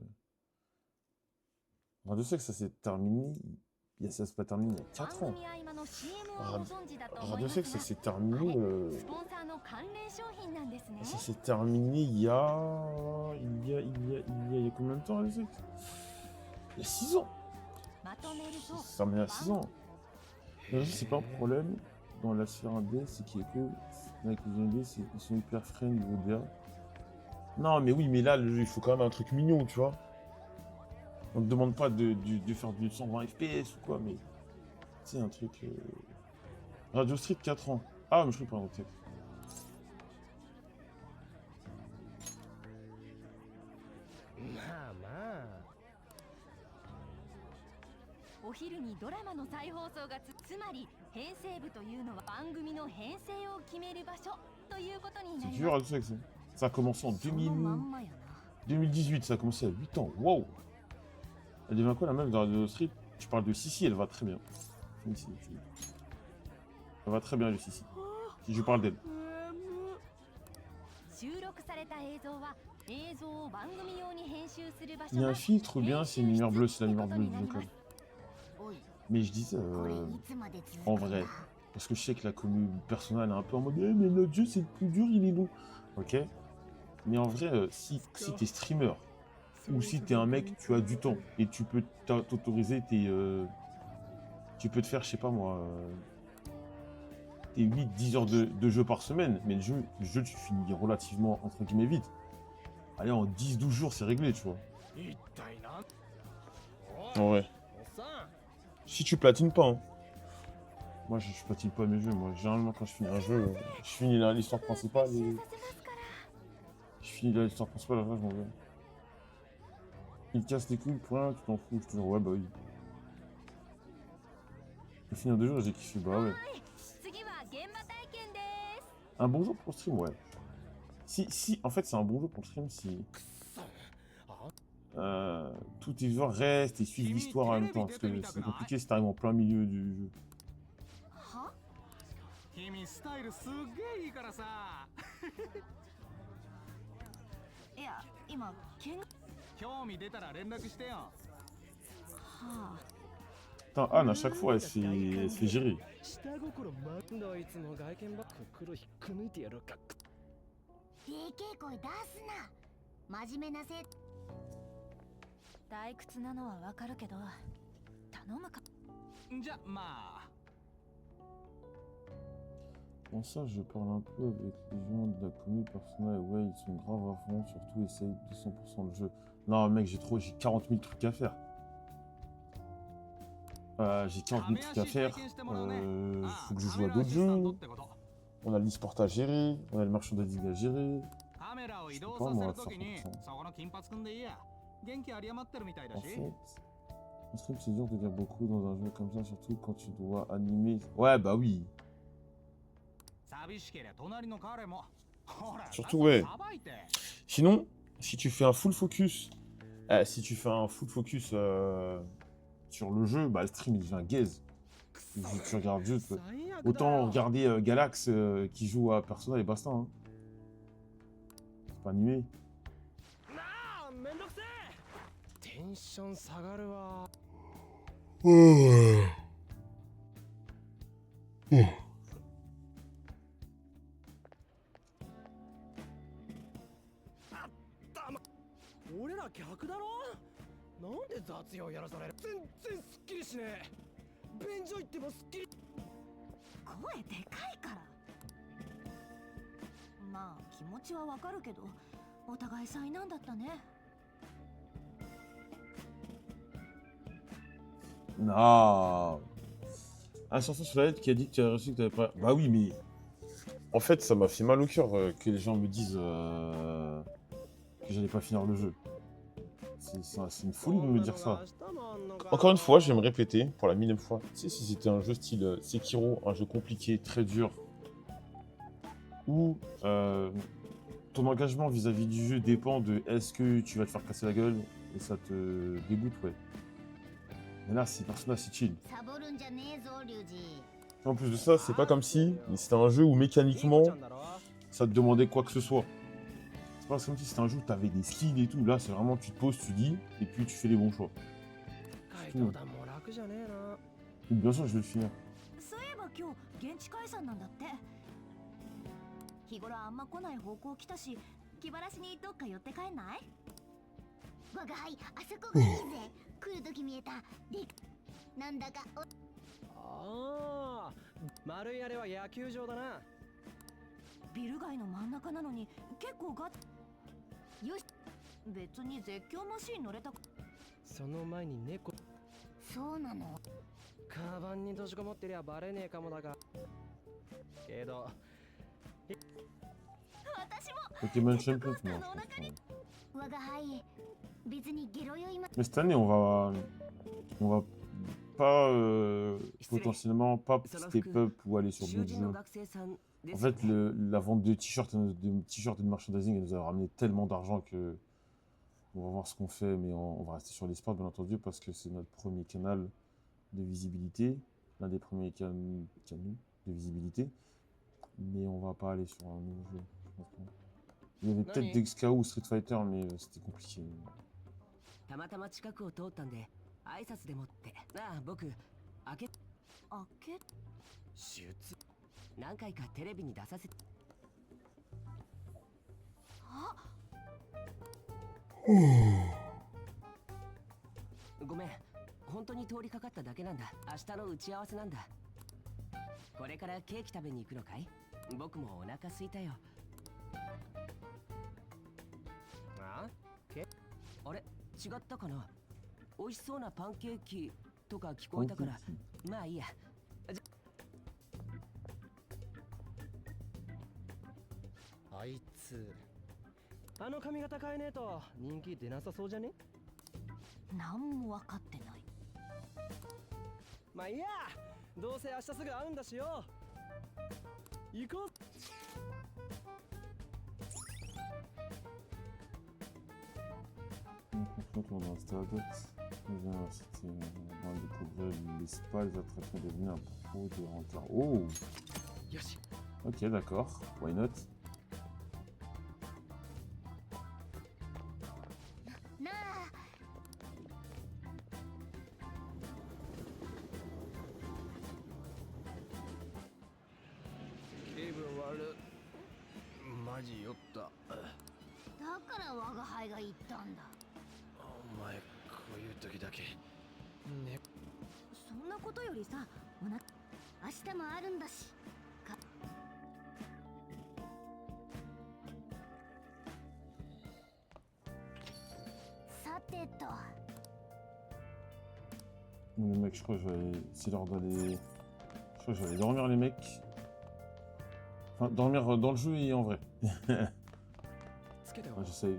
Radio Sex, ça s'est terminé. Ça s'est pas terminé il y a 4 ans. Radio Sex, ça s'est terminé. Ça s'est terminé il y a combien de temps, Radio Sex? Il y a 6 ans. Ça s'est terminé à 6 ans. C'est pas un problème dans la sphère indé, c'est qu'il y a que avec les indés, ils sont hyper frais niveau DA. Non, mais oui, mais là, il faut quand même un truc mignon, tu vois. On ne demande pas de faire du 120 FPS ou quoi, mais c'est un truc. Radio Street 4 ans. Ah, mais je crois pas en tête. お昼にドラマの再放送がつまり編成部というのは番組の編成を決める場所ということになります。 C'est dur, Radio Sex. Ça a commencé en 2018, ça a commencé à 8 ans. Waouh! Elle devient quoi la meuf de Radio Street? Tu parles de Sissi, elle va très bien. Ça va très bien, Lucie, ici. Si je parle d'elle. 収録された映像は映像を番組用に編集する場所 Il y a が un filtre bien, c'est une lumière bleue, c'est la lumière bleue du 編集 vocal. していくことになります。おい Mais je disais, これいつまで続く en んだ vrai, parce que je sais que la commune personnelle est un peu en mode mais notre jeu c'est le plus dur, il est long. Ok. Mais en vrai, si t'es streamer, ou si t'es un mec, tu as du temps, et tu peux t'autoriser tes... tu peux te faire, je sais pas moi, tes 8-10 heures de jeu par semaine, mais le jeu tu finis relativement, entre guillemets, vite. Allez, en 10-12 jours, c'est réglé, tu vois. En vrai. Si tu platines pas, hein. Moi, je platine pas mes jeux. Moi, généralement, quand je finis un jeu, je finis l'histoire principale et... Je finis l'histoire principale, après, je m'en vais. Il casse les couilles, point, tu t'en fous. Je te dis, ouais, bah oui. Et finir 2 jours, j'ai kiffé, bah ouais. 次は現場体験です。 Un bon jour pour le stream, ouais. Si, en fait, c'est un bon jour pour le stream si... tous tes joueurs restent et suivent l'histoire en même temps. Parce que c'est compliqué si t'arrives en plein milieu du jeu. は君スタイルすっげえいいからさ。いや、今見は興味出たら連絡してよ。あ。 Putain, Anne, à chaque fois, elle se fait gérer. 下心まどいつも外見ばっか黒引っこ抜いてやろうか。でけえ声出すな真面目なせ退屈なのはわかるけど、頼むか。じゃまあ。 Bon, ça, je parle un peu avec les gens de la commune personnelle. Ouais, ils sont grave à fond, surtout essayent 200% le jeu. Non, mec, j'ai 40 000 trucs à faire. J'ai 40 000 trucs à faire. Faut que je joue à d'autres jeux. On a l'e-sport à gérer, on a le merchandising à gérer. カメラを移動pas させ moi る de ときに faire 100%. そこの金髪くんでいいや。元気有り余ってるみたいだ En し。 fait, en stream, c'est dur de dire beaucoup dans un jeu comme ça, surtout quand tu dois animer. Ouais, bah oui. 寂しけりゃ隣の彼も。ほら、 Surtout, ouais. さばいて。 Sinon, si tu fais un full focus, sur le jeu, bah le stream il devient gaze. Tu regardes juste. Autant regarder Galax qui joue à Persona et basta. Hein. C'est pas animé. なあめんどくせえ。テンション下がるわ。俺ら逆だろ。なんで雑用やらされる。全然すっきりしねえ。便所行ってもすっきり。声でかいから。まあ気持ちはわかるけど、お互い災難だったね。 Non. Un chanson sur la lettre qui a dit que tu as reçu que tu avais pas. Bah oui, mais. En fait, ça m'a fait mal au cœur que les gens me disent que j'allais pas finir le jeu. C'est une folie de me dire ça. Encore une fois, je vais me répéter pour la millième fois. Tu sais, si c'était un jeu style Sekiro, un jeu compliqué, très dur, où ton engagement vis-à-vis du jeu dépend de est-ce que tu vas te faire casser la gueule et ça te dégoûte, ouais. Mais là, c'est Persona, c'est chill. サボるんじゃねえぞリュウジ En plus de ça, c'est pas comme si c'était un jeu où mécaniquement ça te demandait quoi que ce soit. C'est pas comme si c'était un jeu où t'avais des skills et tout. Là, c'est vraiment tu te poses, tu dis, et puis tu fais les bons choix. カイトだも楽じゃねえな。 Donc, bien sûr, je vais le finir. そういえば今日現地解散なんだって。日頃あんま来ない方向来たし、気晴らしにどっか寄って帰んない？我が輩あそこがいいぜ来るとき見えたでなんだかああ、丸いあれは野球場だな。ビル街の真ん中なのに結構ガよし、別に絶叫マシーン乗れたか。その前に猫。そうなのカバンに閉じこもってりゃバレねえかもだが。けど。私も Pokémon Champions, moi, je pense. Ouais. 我が輩別にゲロ酔いま Mais cette année, on va pas potentiellement pas step up ou aller sur 囚 d'autres 人の jeux. 学生さんで En す。 fait, la vente de t-shirts et de merchandising, elle nous a ramené tellement d'argent que on va voir ce qu'on fait, mais on va rester sur l'e-sport, bien entendu, parce que c'est notre premier canal de visibilité, l'un des premiers canaux de visibilité. Mais on va pas aller sur un nouveau jeu. Je pense pas. Il y avait peut-être Nani? DXKO ou Street Fighter, mais c'était compliqué. たまたま近くを通ったんで挨拶でもってなあ僕開け手術何回かテレビに出させてごめん本当に通りかかっただけなんだ明日の打ち合わせなんだこれからケーキ食べに行くのかい僕もお腹空いたよああれ違ったかな美味しそうなパンケーキとか聞こえたからまあいいやあいつあの髪型変えねえと人気出なさそうじゃね？何も分かってないまあいいやどうせ明日すぐ会うんだしよ行こう Quand on est dans le stade, on va découvrir l'espace d'attraction des venus à propos de rentrée. Oh! よし Ok, d'accord. Why not? なあ気分悪マジ酔っただから我が輩が言ったんだお前こういう時だけねそんなことよりさおな明日もあるんだしさてと Bon, les mecs, je crois que je vais aller. C'est l'heure d'aller. Je crois que je vais aller dormir, les mecs. Enfin, dormir dans le jeu et en vrai. つけてよ Ouais, j'essaye.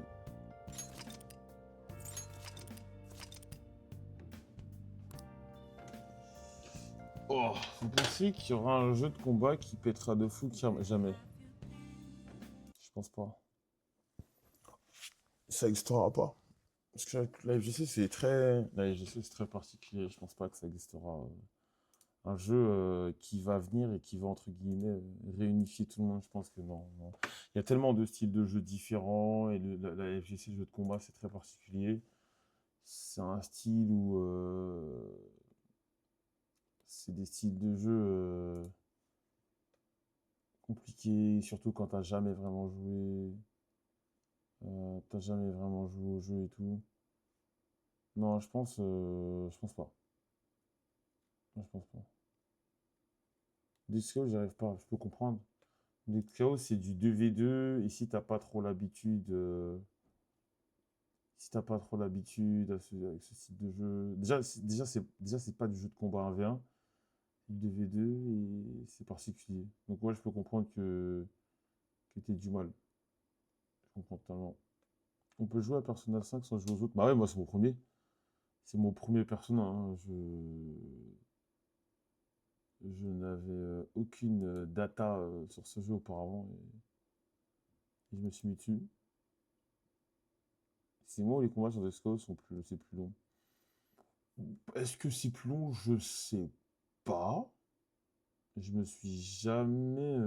Oh, vous pensez qu'il y aura un jeu de combat qui pètera de fou jamais? Je pense pas. Ça n'existera pas. Parce que la FGC c'est très. La FGC c'est très particulier. Je pense pas que ça existera. Un jeu qui va venir et qui va entre guillemets réunifier tout le monde. Je pense que non. Il y a tellement de styles de jeux différents et la FGC, le jeu de combat, c'est très particulier. C'est un style où c'est des styles de jeu compliqués, surtout quand t'as jamais vraiment joué. T'as jamais vraiment joué au jeu et tout. Non, je pense pas. Je pense pas. DXKO, j'y arrive pas, je peux comprendre. DXKO, c'est du 2v2, et si t'as pas trop l'habitude. Si t'as pas trop l'habitude avec ce type de jeu. Déjà, c'est pas du jeu de combat 1v1. C'est du 2v2 et c'est particulier. Donc ouais, je peux comprendre que t'aies du mal. Je comprends totalement. On peut jouer à Persona 5 sans jouer aux autres. Bah ouais, moi c'est mon premier. C'est mon premier Persona. Hein. Je n'avais aucune data sur ce jeu auparavant et je me suis mis dessus. C'est moi où les combats sur DXKO c'est plus long. Est-ce que c'est plus long? Je sais pas. Je me suis jamais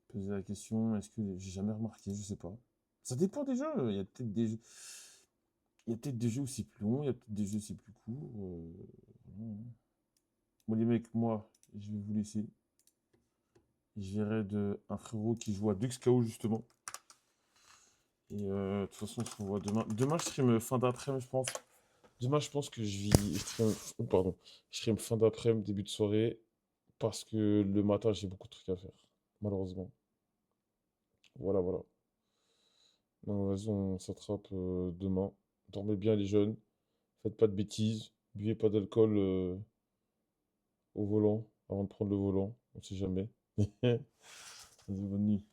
posé la question. Est-ce que j'ai jamais remarqué? Je sais pas. Ça dépend des jeux. Il y a peut-être des jeux. Il y a peut-être des jeux où c'est plus long, il y a peut-être des jeux où c'est plus court. Voilà. Bon les mecs, moi, je vais vous laisser. Je verrai un frérot qui joue à DXKO justement. Et de toute façon, on se revoit demain. Demain, je stream fin d'après-midi, je pense. Demain, je pense que je stream fin d'après-midi, début de soirée. Parce que le matin, j'ai beaucoup de trucs à faire. Malheureusement. Voilà, voilà. Non, vas-y, on s'attrape demain. Dormez bien, les jeunes. Faites pas de bêtises. Buvez pas d'alcool au volant. Avant de prendre le volant. On sait jamais. Vas-y, bonne nuit.